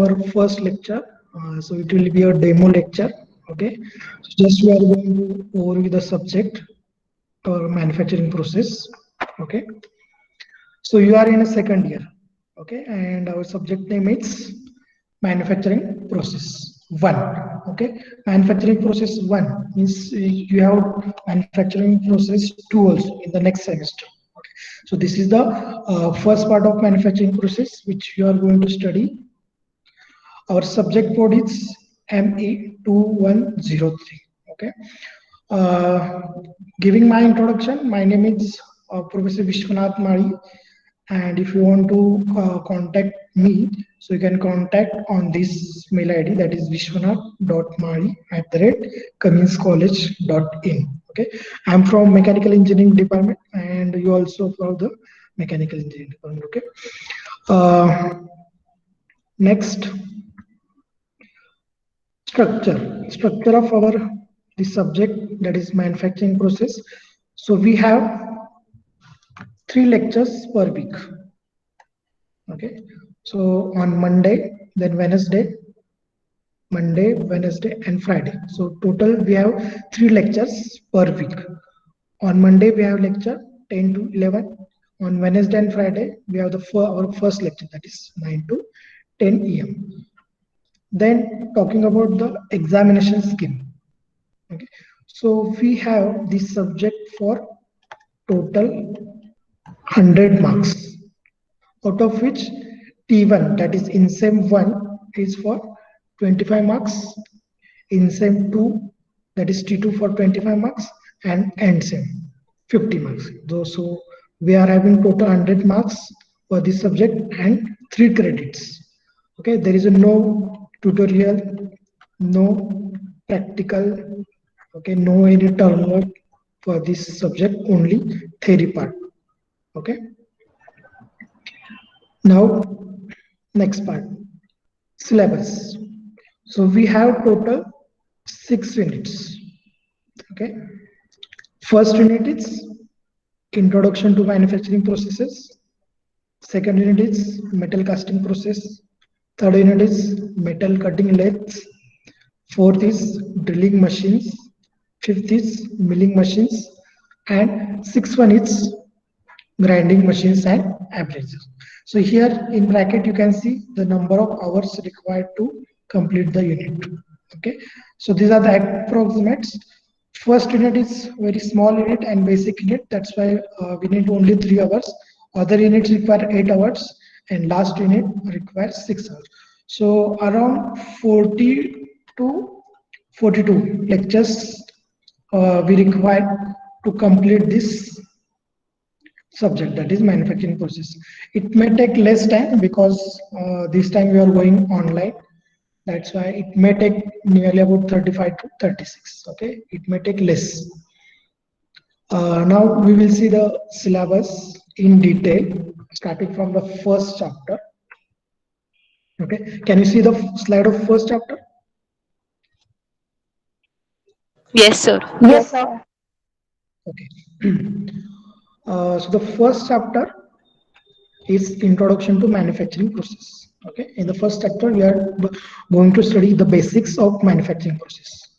our first lecture. So it will be a demo lecture. Okay. So just we are going to overview the subject or manufacturing process. Okay. So you are in a second year. Okay, and our subject name is manufacturing process one. Okay, manufacturing process one means you have manufacturing process two also in the next semester. Okay, so this is the first part of manufacturing process which you are going to study. Our subject code is ME2103. Okay, uh, giving my introduction, my name is Professor Vishwanath Mari, and if you want to contact me, so you can contact on this mail ID, that is vishwanath.mari@cumminscollege.in. Okay, I'm from mechanical engineering department, and you also from the mechanical engineering department. Okay, uh, next, structure of our the subject, that is manufacturing process. So we have 3 lectures per week. Okay, so on Monday, then Wednesday and Friday. So total we have 3 lectures per week. On Monday we have lecture 10 to 11. On Wednesday and Friday we have our first lecture, that is 9 to 10 a.m. Then talking about the examination scheme. Okay, so we have this subject for total 100 marks, out of which T1, that is in SEM 1, is for 25 marks, in SEM 2, that is T2 for 25 marks, and end SEM 50 marks. So we are having total 100 marks for this subject and 3 credits. Okay, there is no tutorial, no practical, okay, no any term work for this subject, only theory part. Okay, now next part, syllabus. So we have total 6 units. Okay, first unit is introduction to manufacturing processes. Second unit is metal casting process. Third unit is metal cutting lathes. Fourth is drilling machines. Fifth is milling machines. And sixth one is grinding machines and abrasives. So here in bracket you can see the number of hours required to complete the unit. Okay, so these are the approximates. First unit is very small unit and basic unit, that's why we need only 3 hours. Other units require 8 hours, and last unit requires 6 hours. So around 40 to 42 lectures we require to complete this subject, that is manufacturing process. It may take less time because this time we are going online, that's why it may take nearly about 35 to 36. Okay, it may take less. Now we will see the syllabus in detail, starting from the first chapter. Okay, can you see the slide of first chapter? Yes, sir. Yes, sir. Okay. So the first chapter is introduction to manufacturing process. Okay, in the first chapter we are going to study the basics of manufacturing process.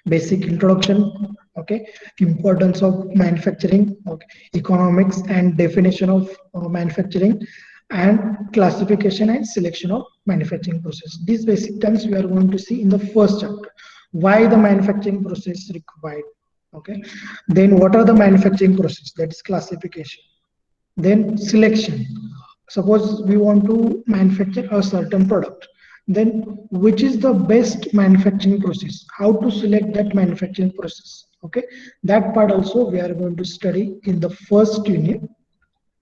Basic introduction. Okay, importance of manufacturing. Okay, economics and definition of manufacturing, and classification and selection of manufacturing process. These basic terms we are going to see in the first chapter. Why the manufacturing process required. Okay, then what are the manufacturing process, that is classification. Then selection. Suppose we want to manufacture a certain product, then which is the best manufacturing process, how to select that manufacturing process. Okay, that part also we are going to study in the first unit,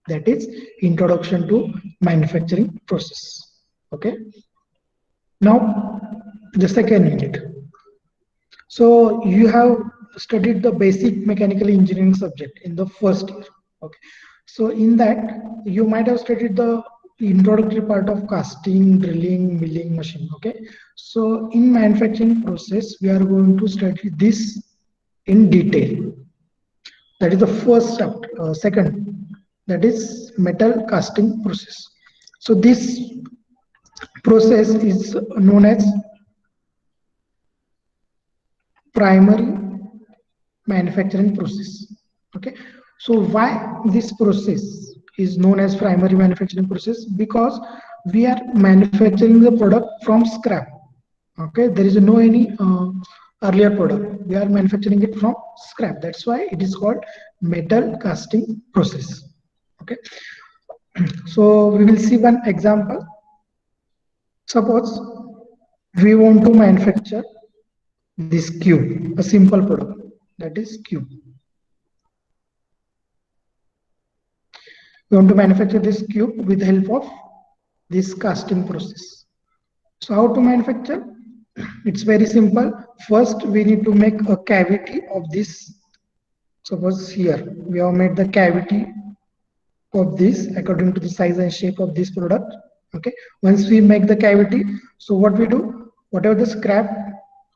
that is introduction to manufacturing process. Okay, now the second unit. So you have studied the basic mechanical engineering subject in the first year. Okay, so in that you might have studied the introductory part of casting, drilling, milling machine. Okay, so in manufacturing process we are going to study this in detail. That is the first chapter. Second, that is metal casting process. So this process is known as primary manufacturing process. Okay, so why this process is known as primary manufacturing process? Because we are manufacturing the product from scrap. Okay, there is no any earlier product, we are manufacturing it from scrap. That's why it is called metal casting process. Okay, so we will see one example. Suppose we want to manufacture this cube, a simple product, that is cube. We want to manufacture this cube with the help of this casting process. So how to manufacture? It's very simple. First, we need to make a cavity of this. Suppose here we have made the cavity of this according to the size and shape of this product. Okay. Once we make the cavity, so what we do? Whatever the scrap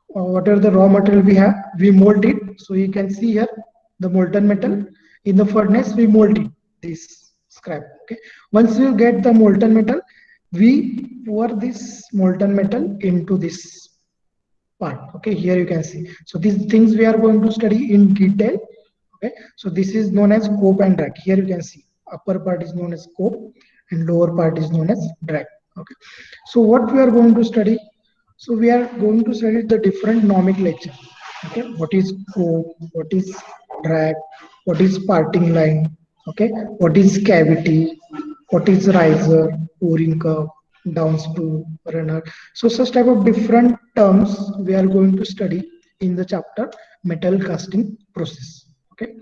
or whatever the raw material we have, we mold it. So you can see here the molten metal in the furnace. We mold it. This scrap. Okay. Once you get the molten metal, we pour this molten metal into this part. Okay, here you can see. So these things we are going to study in detail. Okay, so this is known as scope and drag. Here you can see upper part is known as scope and lower part is known as drag. Okay, so what we are going to study? So we are going to study the different nomenclature. Okay, what is scope, what is drag, what is parting line, okay, what is cavity, what is riser, pouring cup, down screw, runner. So such type of different terms we are going to study in the chapter metal casting process. Okay,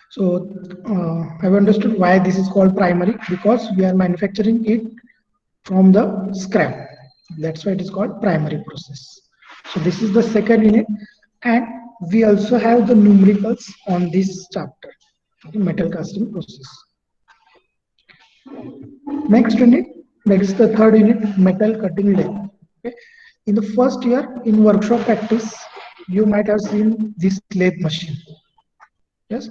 so I've understood why this is called primary, because we are manufacturing it from the scrap. That's why it is called primary process. So this is the second unit, and we also have the numericals on this chapter, metal casting process. Next unit, next the third unit, metal cutting lathe. Okay. In the first year in workshop practice, you might have seen this lathe machine. Yes.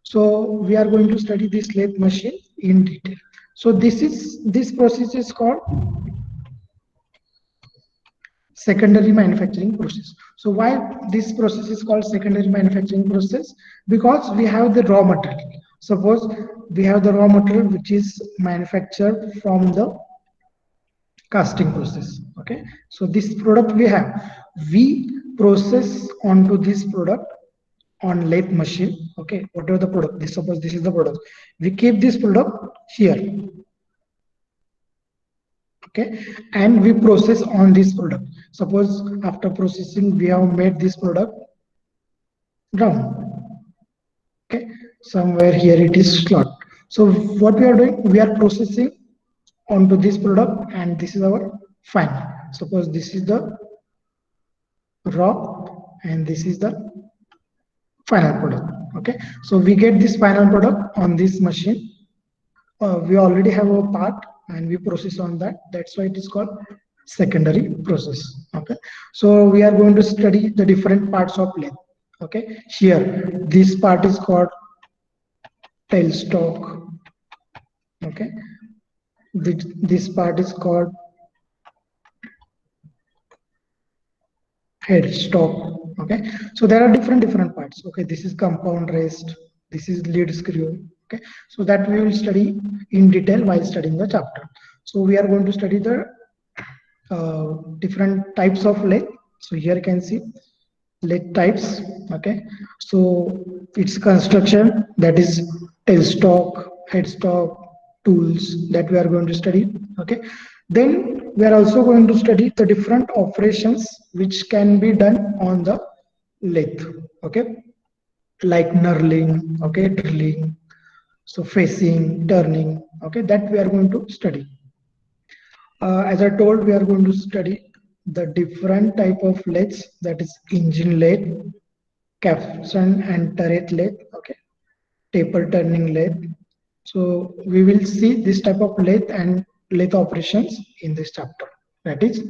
So we are going to study this lathe machine in detail. So this process is called secondary manufacturing process. So why this process is called secondary manufacturing process? Because we have the raw material. Suppose we have the raw material which is manufactured from the casting process. Okay, so this product we process onto this product on lathe machine. Okay, whatever the product, this suppose this is the product, we keep this product here. Okay, and we process on this product. Suppose after processing we have made this product round. Okay, somewhere here it is slot. So what we are doing, we are processing onto this product, and this is our final. Suppose this is the raw and this is the final product. Okay, so we get this final product on this machine. We already have a part and we process on that. That's why it is called secondary process. Okay, so we are going to study the different parts of lathe. Okay, here this part is called tailstock. Okay, this part is called headstock. Okay, so there are different parts. Okay, this is compound rest, this is lead screw. Okay, so that we will study in detail while studying the chapter. So we are going to study the different types of lathe. So here you can see lathe types. Okay, so its construction, that is tailstock, headstock, tools, that we are going to study. Okay, then we are also going to study the different operations which can be done on the lathe. Okay, like knurling, okay, drilling, so facing, turning. Okay, that we are going to study. As I told, we are going to study the different type of lathes, that is engine lathe, capstan and turret lathe, okay, taper turning lathe. So we will see this type of lathe and lathe operations in this chapter, that is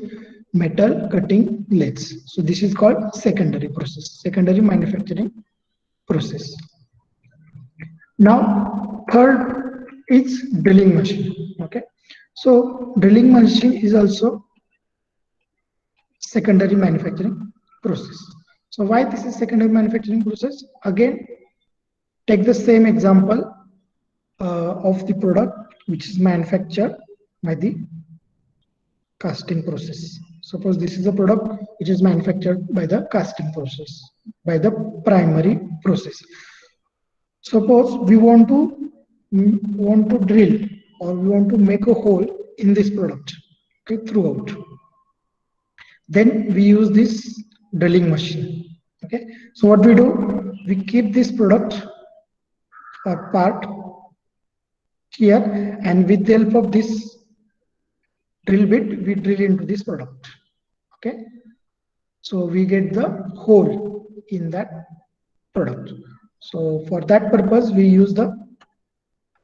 metal cutting lathes. So this is called secondary process, secondary manufacturing process. Now third is drilling machine. Okay, So drilling machine is also secondary manufacturing process. So why this is secondary manufacturing process? Again, take the same example of the product which is manufactured by the casting process. Suppose this is a product which is manufactured by the casting process, by the primary process. Suppose we want to drill, or we want to make a hole in this product, okay, throughout. Then we use this drilling machine. Okay, so what we do, we keep this product or part here, and with the help of this drill bit, we drill into this product. Okay, so we get the hole in that product. So for that purpose, we use the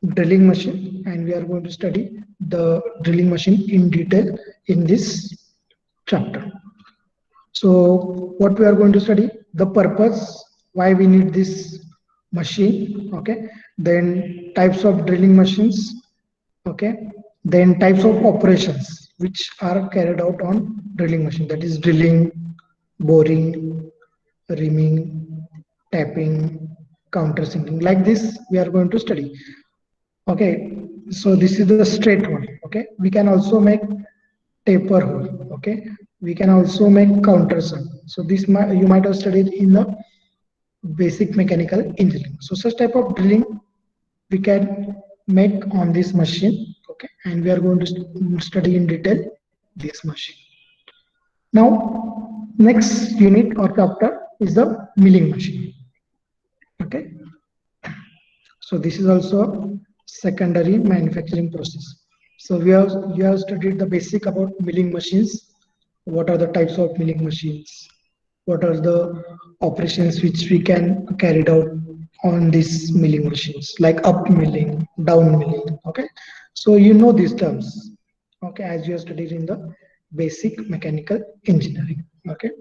drilling machine, and we are going to study the drilling machine in detail in this chapter. So what we are going to study, the purpose, why we need this machine, okay, then types of drilling machines, okay, then types of operations which are carried out on drilling machine, that is drilling, boring, reaming, tapping, countersinking. Like this we are going to study. Okay, so this is the straight one. Okay, we can also make taper hole. Okay, we can also make countersunk. So this you might have studied in the basic mechanical engineering. So such type of drilling we can make on this machine. Okay, and we are going to study in detail this machine. Now next unit or chapter is the milling machine. Okay, so this is also secondary manufacturing process. So you have studied the basic about milling machines. What are the types of milling machines? What are the operations which we can carry out on these milling machines, like up milling, down milling. Okay, so you know these terms. Okay, as you have studied in the basic mechanical engineering. Okay,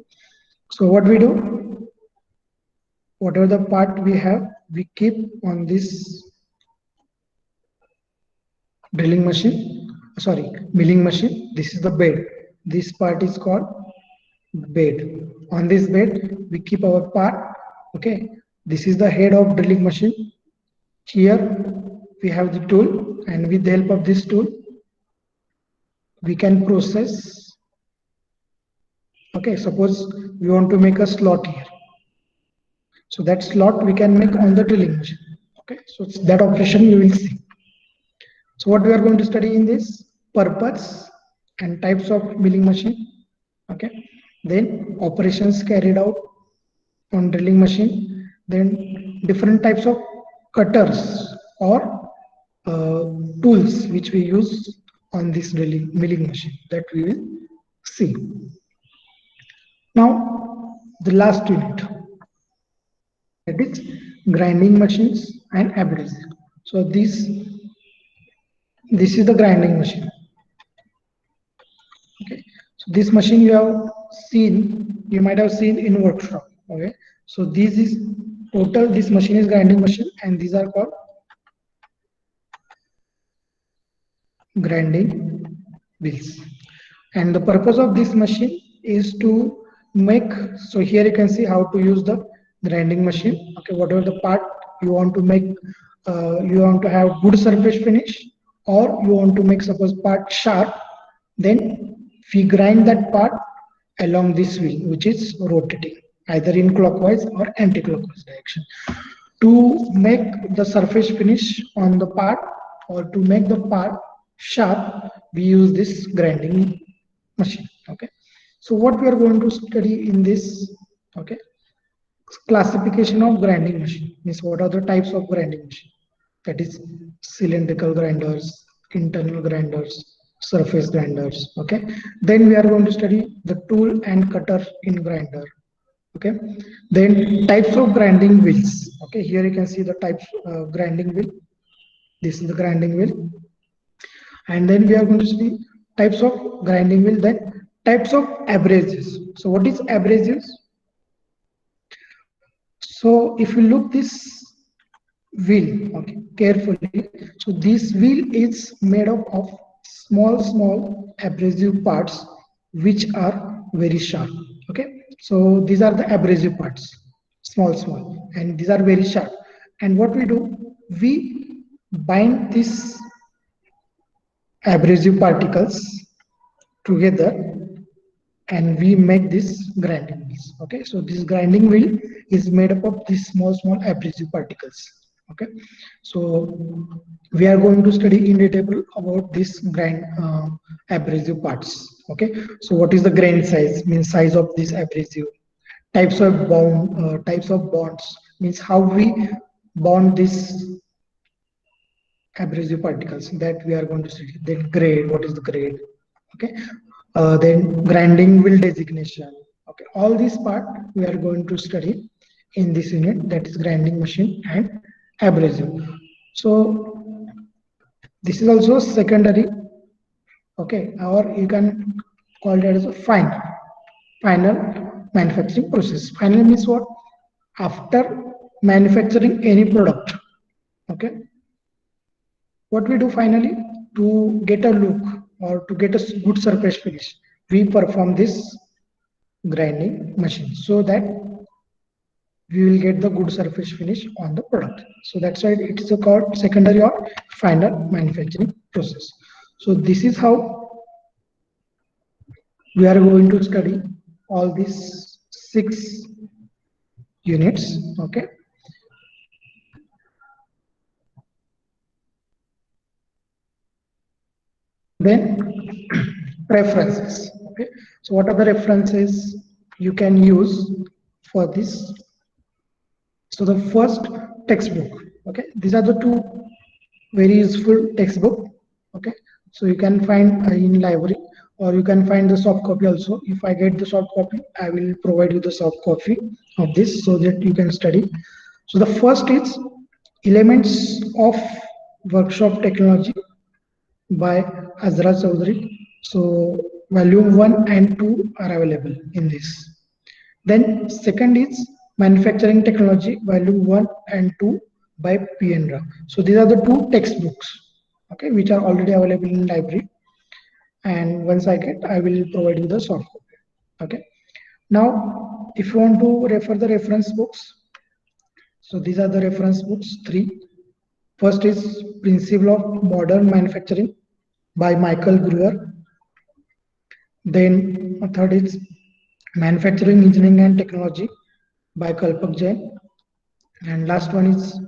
so what we do, whatever the part we have, we keep on this drilling machine, sorry, milling machine. This is the bed. This part is called bed. On this bed we keep our part. Okay, this is the head of drilling machine. Here we have the tool, and with the help of this tool we can process. Okay, suppose we want to make a slot here, so that slot we can make on the drilling machine. Okay, so it's that operation you will see. So what we are going to study in this, purpose and types of milling machine. Okay, then operations carried out on drilling machine, then different types of cutters or tools which we use on this drilling milling machine, that we will see. Now the last unit, that is grinding machines and abrasive. So this is the grinding machine. Okay, so this machine you might have seen in workshop. Okay, so this is total, this machine is grinding machine, and these are called grinding wheels. And the purpose of this machine is to make, so here you can see how to use the grinding machine. Okay, whatever the part you want to make, you want to have good surface finish, or you want to make suppose part sharp, then we grind that part along this wheel which is rotating either in clockwise or anti-clockwise direction. To make the surface finish on the part, or to make the part sharp, we use this grinding machine. Okay, so what we are going to study in this, okay, classification of grinding machine means what are the types of grinding machine, that is cylindrical grinders, internal grinders, surface grinders. Okay, then we are going to study the tool and cutter in grinder. Okay, then types of grinding wheels. Okay, here you can see the types of grinding wheel. This is the grinding wheel. And then we are going to see types of grinding wheel, then types of abrasives. So what is abrasives? So if you look this wheel, okay, carefully, so this wheel is made up of small abrasive parts which are very sharp. Okay, so these are the abrasive parts, small, and these are very sharp. And what we do, we bind these abrasive particles together and we make this grinding wheels. Okay, so this grinding wheel is made up of these small abrasive particles. Okay, so we are going to study in detail about this abrasive parts. Okay, so what is the grain size, means size of this abrasive, types of bonds, means how we bond this abrasive particles, that we are going to study. Then grade, what is the grade? Okay, then grinding wheel designation. Okay, all this part we are going to study in this unit, that is grinding machine and abrasive. So this is also secondary. Okay, or you can call it as a final manufacturing process. Final means what? After manufacturing any product. Okay, what we do finally, to get a look or to get a good surface finish, we perform this grinding machine so that we will get the good surface finish on the product. So that's why it is called secondary or final manufacturing process. So this is how we are going to study all these 6 units. Okay, then references. Okay, so what are the references you can use for this? So the first, textbook. Okay, these are the two very useful textbook. Okay, so you can find in library, or you can find the soft copy also. If I get the soft copy, I will provide you the soft copy of this so that you can study. So the first is Elements of Workshop Technology by Azra Chaudhary. So volume 1 and 2 are available in this. Then second is Manufacturing Technology, volume 1 and 2 by P. N. Rao. So these are the two textbooks, okay, which are already available in library. And once I get, I will provide you the soft copy. Okay. Now, if you want to refer the reference books, so these are the reference books, 3. First is Principle of Modern Manufacturing by Michael Brewer. Then third is Manufacturing Engineering and Technology by Kalpak Jain. And last one is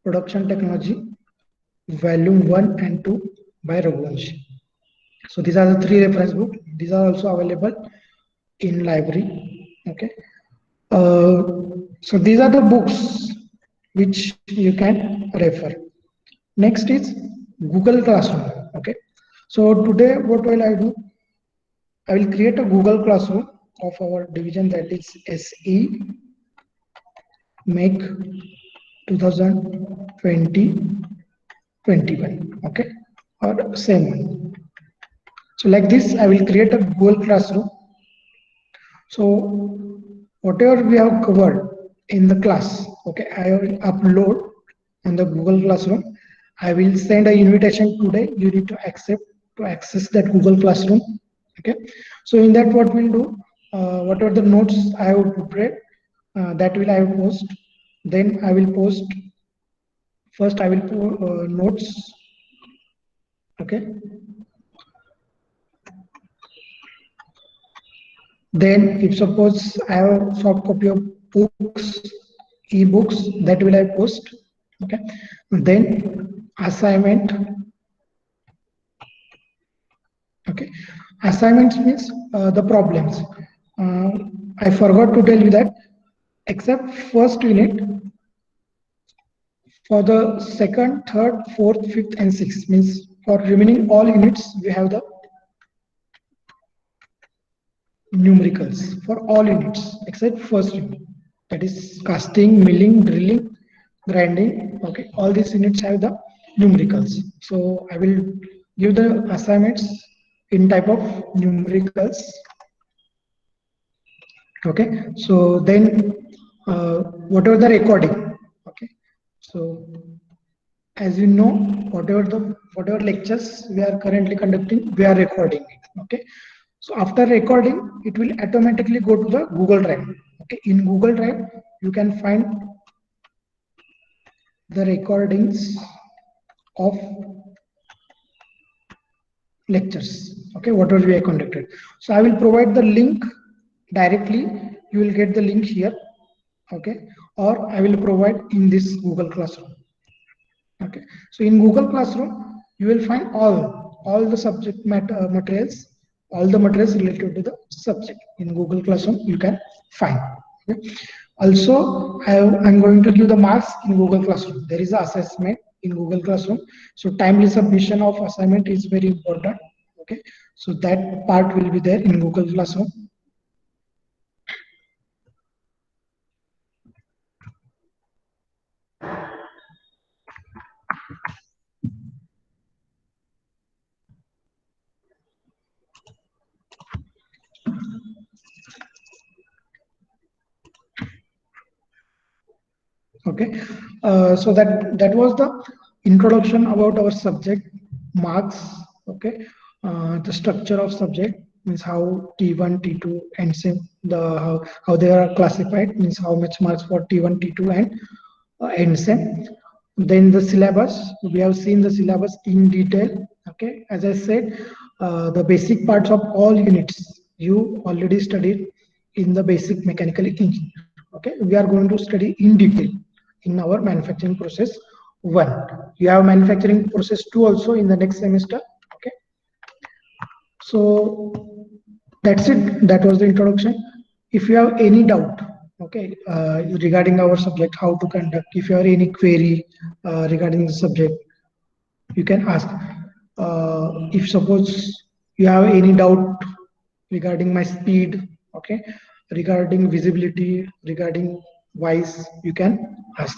Production Technology, volume 1 and 2 by Raghuvanshi. So these are the 3 reference books. These are also available in library. Okay. So these are the books which you can refer. Next is Google Classroom. Okay. So today what will I do? I will create a Google Classroom of our division, that is SE Make 2020-21. Okay, or same one. So like this, I will create a Google Classroom. So whatever we have covered in the class, okay, I will upload on the Google Classroom. I will send an invitation today. You need to accept to access that Google Classroom. Okay, so in that, what we'll do, whatever the notes I have prepared, that will I will post. Then I will post. First, I will put notes. Okay. Then, if suppose I have soft copy of books, e-books, that will I post. Okay. Then assignment. Okay. Assignments means the problems. I forgot to tell you that except first unit, for the second, third, fourth, fifth, and sixth, means for remaining all units, we have the numericals for all units except first unit, that is casting, milling, drilling, grinding. Okay, all these units have the numericals. So I will give the assignments in type of numericals. Okay, so then whatever the recording. Okay, so as you know, whatever lectures we are currently conducting, we are recording it. Okay. So after recording, it will automatically go to the Google Drive. Okay. In Google Drive, you can find the recordings of lectures. Okay, whatever we have conducted. So I will provide the link directly. You will get the link here. Okay, or I will provide in this Google Classroom. Okay, so in Google Classroom, you will find all the subject matter materials, all the materials related to the subject in Google Classroom. You can find. Okay. Also, I'm going to give the marks in Google Classroom. There is an assessment in Google Classroom. So timely submission of assignment is very important. Okay, so that part will be there in Google Classroom. Okay, so that was the introduction about our subject marks. Okay, the structure of subject means how T1, T2, and same how they are classified, means how much marks for T1, T2, and same. Then the syllabus, we have seen the syllabus in detail. Okay, as I said, the basic parts of all units you already studied in the basic mechanical engineering. Okay, we are going to study in detail in our manufacturing process 1. You have manufacturing process 2 also in the next semester. Okay, so that's it. That was the introduction. If you have any doubt, okay, regarding our subject, how to conduct, if you have any query regarding the subject, you can ask. If suppose you have any doubt regarding my speed, okay, regarding visibility, regarding voice, you can ask.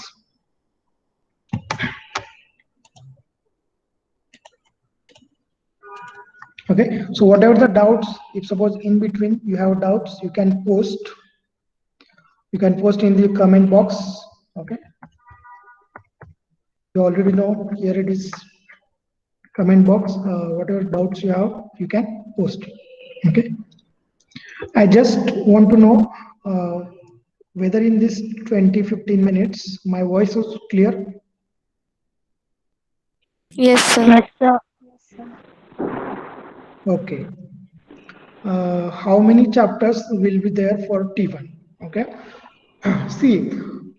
Okay, so whatever the doubts, if suppose in between you have doubts, you can post. You can post in the comment box. Okay, you already know, here it is, comment box. Whatever doubts you have, you can post. Okay, I just want to know whether in this 20-15 minutes my voice was clear. Yes, sir. Yes, sir. Okay, how many chapters will be there for T1? Okay, see,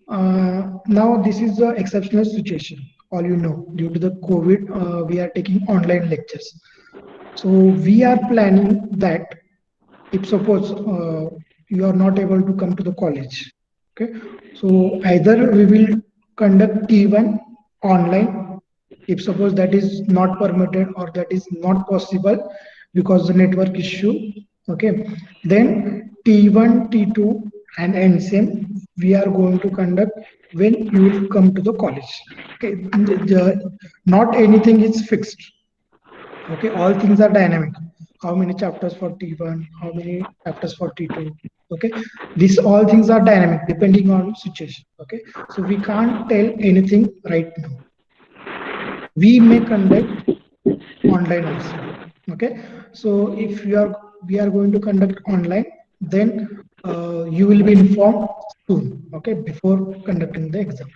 now this is the exceptional situation. All you know, due to the COVID, we are taking online lectures. So we are planning that if suppose you are not able to come to the college, okay, so either we will conduct T1 online, if suppose that is not permitted or that is not possible because the network issue. Okay, then T1, T2, and NSEM we are going to conduct when you will come to the college. Okay, not anything is fixed. Okay, all things are dynamic. How many chapters for T1, how many chapters for T2. Okay, these all things are dynamic depending on situation. Okay, so we can't tell anything right now. We may conduct online also. Okay, so if we are going to conduct online, then you will be informed soon. Okay, before conducting the exam.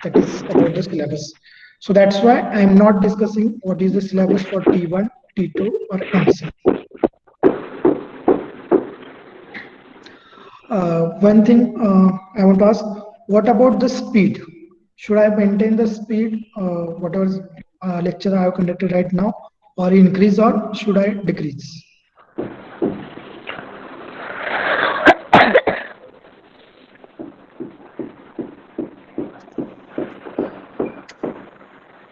That is about the syllabus. So that's why I'm not discussing what is the syllabus for T1, T2, or NC. One thing I want to ask, what about the speed? Should I maintain the speed, whatever lecture I have conducted right now, or increase, or should I decrease?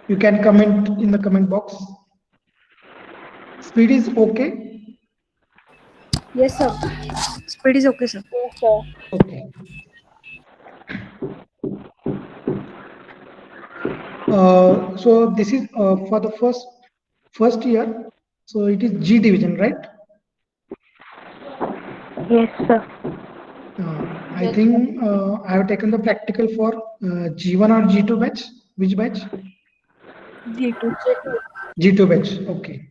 You can comment in the comment box. Speed is okay? Yes, sir. Speed is okay, sir. Yes, sir. Okay. So this is for the first year. So it is G division, right? Yes, sir. I think I have taken the practical for G1 or G2 batch. Which batch? G2. G2 batch. Okay.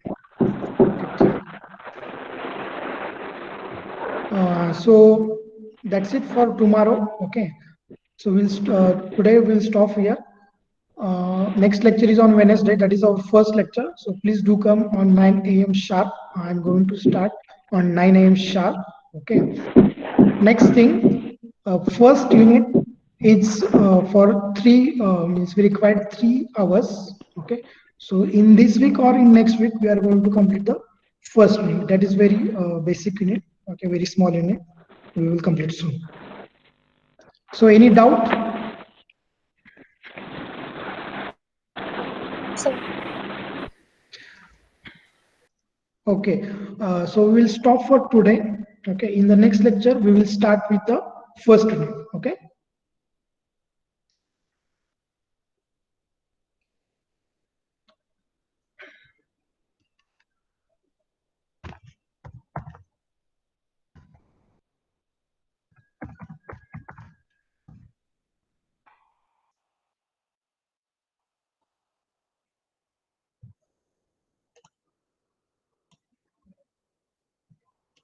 So that's it for tomorrow. Okay. So today we'll stop here. Next lecture is on Wednesday. That is our first lecture. So please do come on 9 a.m. sharp. I'm going to start on 9 a.m. sharp. Okay. Next thing, first unit is for means we require 3 hours. Okay. So in this week or in next week, we are going to complete the first unit. That is very basic unit. Okay, very small unit. We will complete soon. So any doubt? Okay, so we will stop for today. Okay, in the next lecture, we will start with the first unit. Okay.